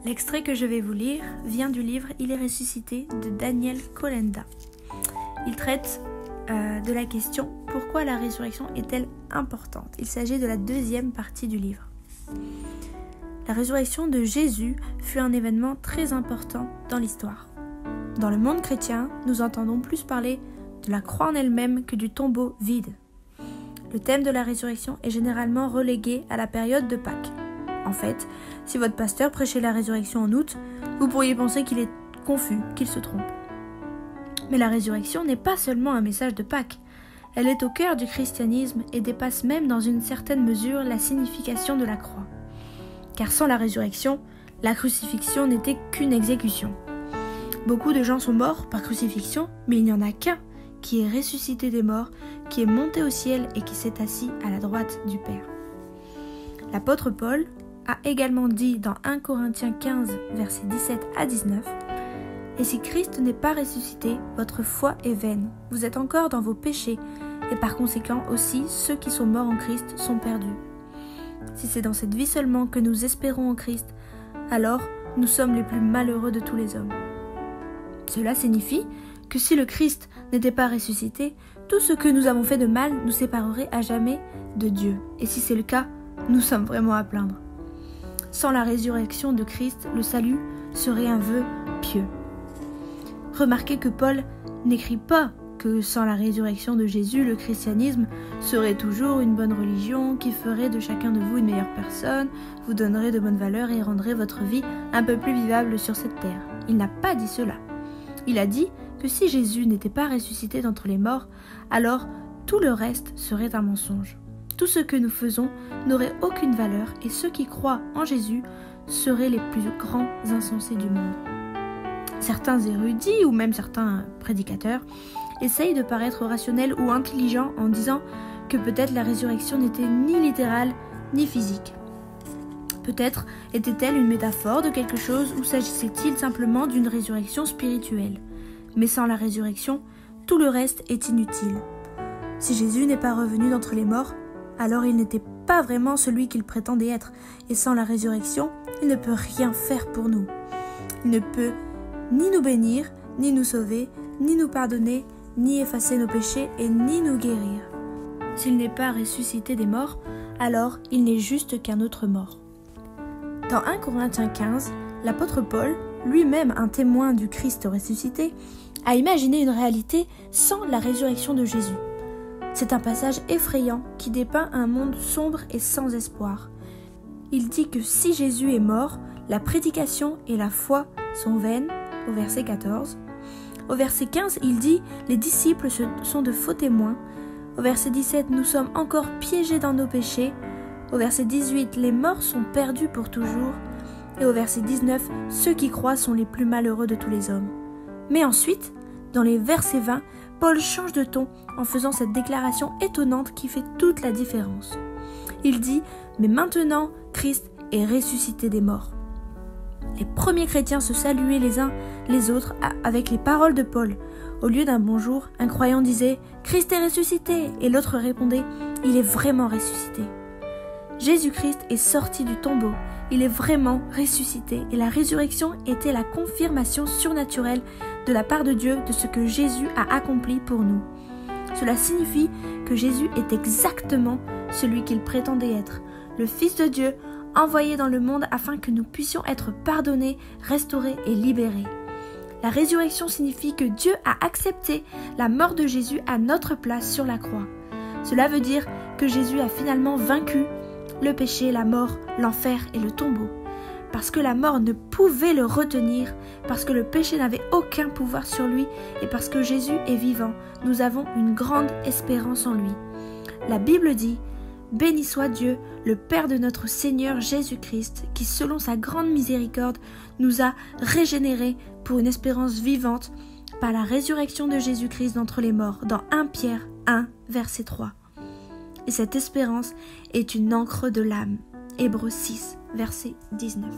L'extrait que je vais vous lire vient du livre « Il est ressuscité » de Daniel Kolenda. Il traite de la question « Pourquoi la résurrection est-elle importante ?» Il s'agit de la deuxième partie du livre. La résurrection de Jésus fut un événement très important dans l'histoire. Dans le monde chrétien, nous entendons plus parler de la croix en elle-même que du tombeau vide. Le thème de la résurrection est généralement relégué à la période de Pâques. En fait, si votre pasteur prêchait la résurrection en août, vous pourriez penser qu'il est confus, qu'il se trompe. Mais la résurrection n'est pas seulement un message de Pâques. Elle est au cœur du christianisme et dépasse même dans une certaine mesure la signification de la croix. Car sans la résurrection, la crucifixion n'était qu'une exécution. Beaucoup de gens sont morts par crucifixion, mais il n'y en a qu'un qui est ressuscité des morts, qui est monté au ciel et qui s'est assis à la droite du Père. L'apôtre Paul a également dit dans 1 Corinthiens 15, versets 17 à 19 « Et si Christ n'est pas ressuscité, votre foi est vaine, vous êtes encore dans vos péchés, et par conséquent aussi ceux qui sont morts en Christ sont perdus. Si c'est dans cette vie seulement que nous espérons en Christ, alors nous sommes les plus malheureux de tous les hommes. » Cela signifie que si le Christ n'était pas ressuscité, tout ce que nous avons fait de mal nous séparerait à jamais de Dieu. Et si c'est le cas, nous sommes vraiment à plaindre. Sans la résurrection de Christ, le salut serait un vœu pieux. Remarquez que Paul n'écrit pas que sans la résurrection de Jésus, le christianisme serait toujours une bonne religion qui ferait de chacun de vous une meilleure personne, vous donnerait de bonnes valeurs et rendrait votre vie un peu plus vivable sur cette terre. Il n'a pas dit cela. Il a dit que si Jésus n'était pas ressuscité d'entre les morts, alors tout le reste serait un mensonge. Tout ce que nous faisons n'aurait aucune valeur et ceux qui croient en Jésus seraient les plus grands insensés du monde. Certains érudits ou même certains prédicateurs essayent de paraître rationnels ou intelligents en disant que peut-être la résurrection n'était ni littérale ni physique. Peut-être était-elle une métaphore de quelque chose ou s'agissait-il simplement d'une résurrection spirituelle. Mais sans la résurrection, tout le reste est inutile. Si Jésus n'est pas revenu d'entre les morts, alors il n'était pas vraiment celui qu'il prétendait être, et sans la résurrection, il ne peut rien faire pour nous. Il ne peut ni nous bénir, ni nous sauver, ni nous pardonner, ni effacer nos péchés et ni nous guérir. S'il n'est pas ressuscité des morts, alors il n'est juste qu'un autre mort. Dans 1 Corinthiens 15, l'apôtre Paul, lui-même un témoin du Christ ressuscité, a imaginé une réalité sans la résurrection de Jésus. C'est un passage effrayant qui dépeint un monde sombre et sans espoir. Il dit que si Jésus est mort, la prédication et la foi sont vaines, au verset 14. Au verset 15, il dit « Les disciples sont de faux témoins ». Au verset 17, « Nous sommes encore piégés dans nos péchés ». Au verset 18, « Les morts sont perdus pour toujours ». Et au verset 19, « Ceux qui croient sont les plus malheureux de tous les hommes ». Mais ensuite, dans les versets 20, Paul change de ton en faisant cette déclaration étonnante qui fait toute la différence. Il dit « Mais maintenant, Christ est ressuscité des morts ». Les premiers chrétiens se saluaient les uns les autres avec les paroles de Paul. Au lieu d'un bonjour, un croyant disait « Christ est ressuscité » et l'autre répondait « Il est vraiment ressuscité ». Jésus-Christ est sorti du tombeau, il est vraiment ressuscité et la résurrection était la confirmation surnaturelle de la part de Dieu de ce que Jésus a accompli pour nous. Cela signifie que Jésus est exactement celui qu'il prétendait être, le Fils de Dieu envoyé dans le monde afin que nous puissions être pardonnés, restaurés et libérés. La résurrection signifie que Dieu a accepté la mort de Jésus à notre place sur la croix. Cela veut dire que Jésus a finalement vaincu le péché, la mort, l'enfer et le tombeau. Parce que la mort ne pouvait le retenir, parce que le péché n'avait aucun pouvoir sur lui et parce que Jésus est vivant, nous avons une grande espérance en lui. La Bible dit « Béni soit Dieu, le Père de notre Seigneur Jésus-Christ, qui selon sa grande miséricorde nous a régénérés pour une espérance vivante par la résurrection de Jésus-Christ d'entre les morts » dans 1 Pierre 1, verset 3. Et cette espérance est une encre de l'âme. Hébreux 6, verset 19.